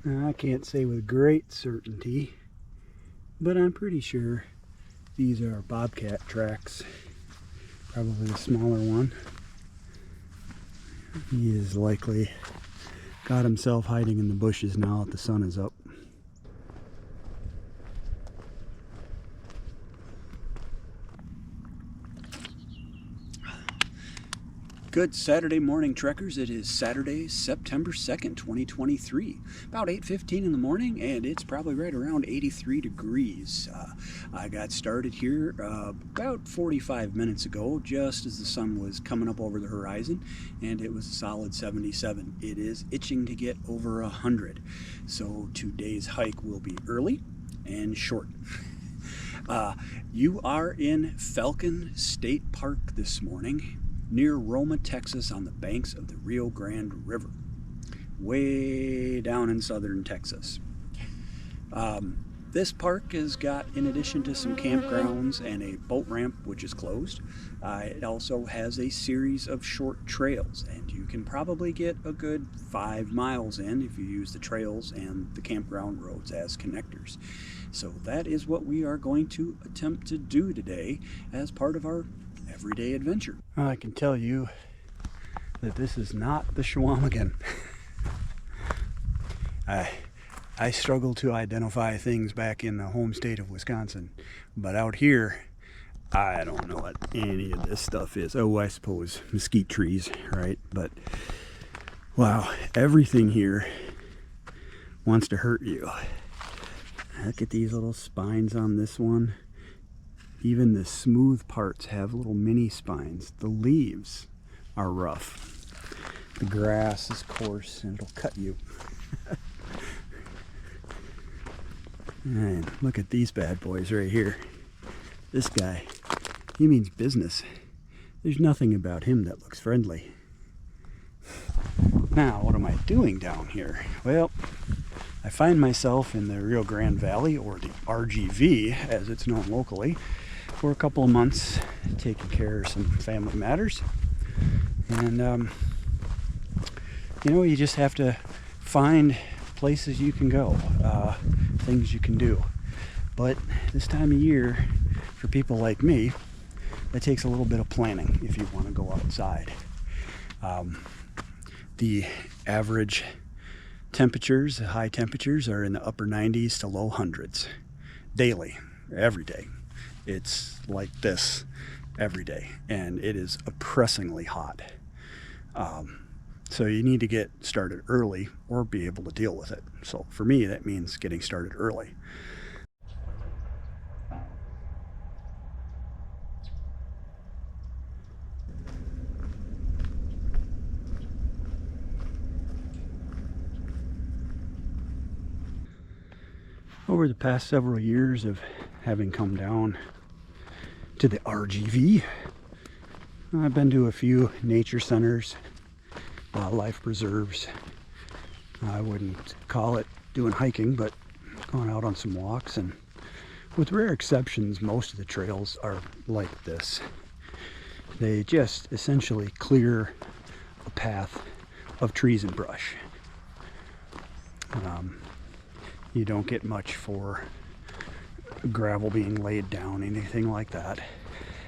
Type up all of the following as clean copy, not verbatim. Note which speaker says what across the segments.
Speaker 1: I can't say with great certainty, but I'm pretty sure these are bobcat tracks. Probably the smaller one. He is likely got himself hiding in the bushes now that the sun is up. Good Saturday morning, trekkers. It is Saturday, September 2nd, 2023. About 8:15 in the morning, and it's probably right around 83 degrees. I got started here about 45 minutes ago, just as the sun was coming up over the horizon, and it was a solid 77. It is itching to get over 100. So today's hike will be early and short. You are in Falcon State Park this morning, near Roma, Texas, on the banks of the Rio Grande River, way down in southern Texas. This park has got, in addition to some campgrounds and a boat ramp, which is closed, it also has a series of short trails, and you can probably get a good 5 miles in if you use the trails and the campground roads as connectors. So that is what we are going to attempt to do today as part of our everyday adventure. I can tell you that this is not the Chequamegon. I struggle to identify things back in the home state of Wisconsin, but out here I don't know what any of this stuff is. Oh, I suppose mesquite trees, right? But wow, everything here wants to hurt you. Look at these little spines on this one. Even the smooth parts have little mini spines. The leaves are rough. The grass is coarse and it'll cut you. And look at these bad boys right here. This guy, he means business. There's nothing about him that looks friendly. Now, what am I doing down here? Well, I find myself in the Rio Grande Valley, or the RGV as it's known locally, for a couple of months, taking care of some family matters. And you just have to find places you can go, things you can do. But this time of year, for people like me, that takes a little bit of planning if you want to go outside. The average temperatures, the high temperatures, are in the upper 90s to low hundreds daily, every day. It's like this every day, and it is oppressingly hot. So you need to get started early or be able to deal with it. So for me, that means getting started early. Over the past several years of having come down to the RGV, I've been to a few nature centers, wildlife preserves. I wouldn't call it doing hiking, but going out on some walks, and with rare exceptions, most of the trails are like this. They just essentially clear a path of trees and brush. You don't get much for gravel being laid down, anything like that.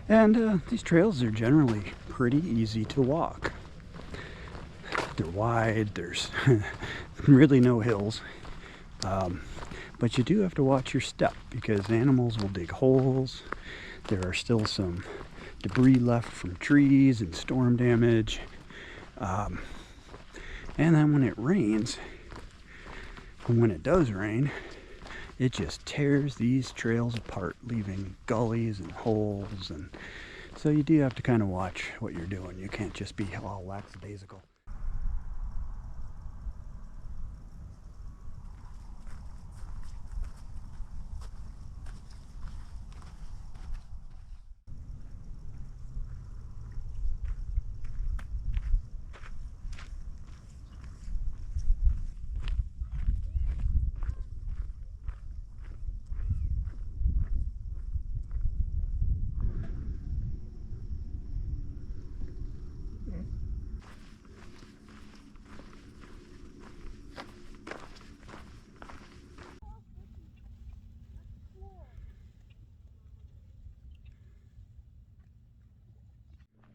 Speaker 1: And these trails are generally pretty easy to walk. They're wide, there's really no hills. But you do have to watch your step because animals will dig holes. There are still some debris left from trees and storm damage. And then when it rains, and when it does rain, it just tears these trails apart, leaving gullies and holes. And so you do have to kind of watch what you're doing. You can't just be all lackadaisical.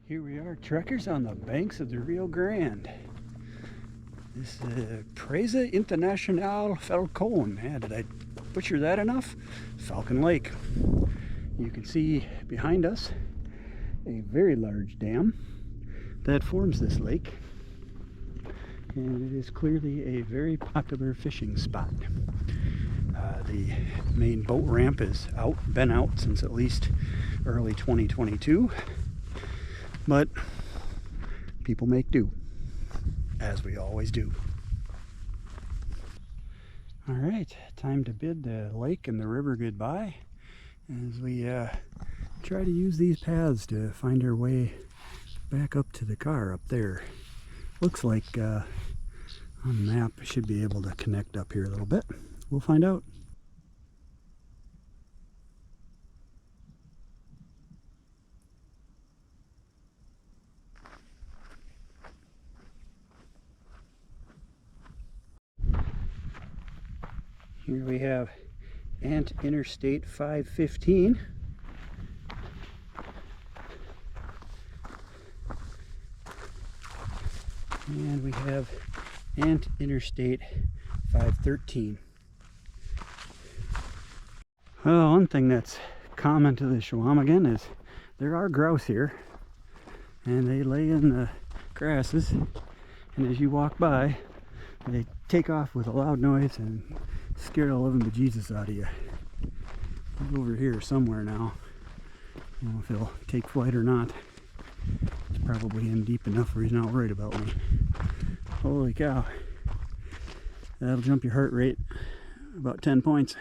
Speaker 1: Here we are, trekkers on the banks of the Rio Grande. This is Presa Internacional Falcon. Yeah, did I butcher that enough? Falcon Lake. You can see behind us a very large dam that forms this lake. And it is clearly a very popular fishing spot. The main boat ramp is been out since at least early 2022. But people make do, as we always do. All right, time to bid the lake and the river goodbye as we try to use these paths to find our way back up to the car up there. Looks like on the map I should be able to connect up here a little bit. We'll find out. Here we have Interstate 515. And we have Interstate 513. Well, one thing that's common to the Chequamegon is there are grouse here, and they lay in the grasses, and as you walk by, they take off with a loud noise and scare the living bejesus out of you. He's over here somewhere now. I don't know if he'll take flight or not. It's probably in deep enough where he's not worried about me. Holy cow. That'll jump your heart rate about 10 points.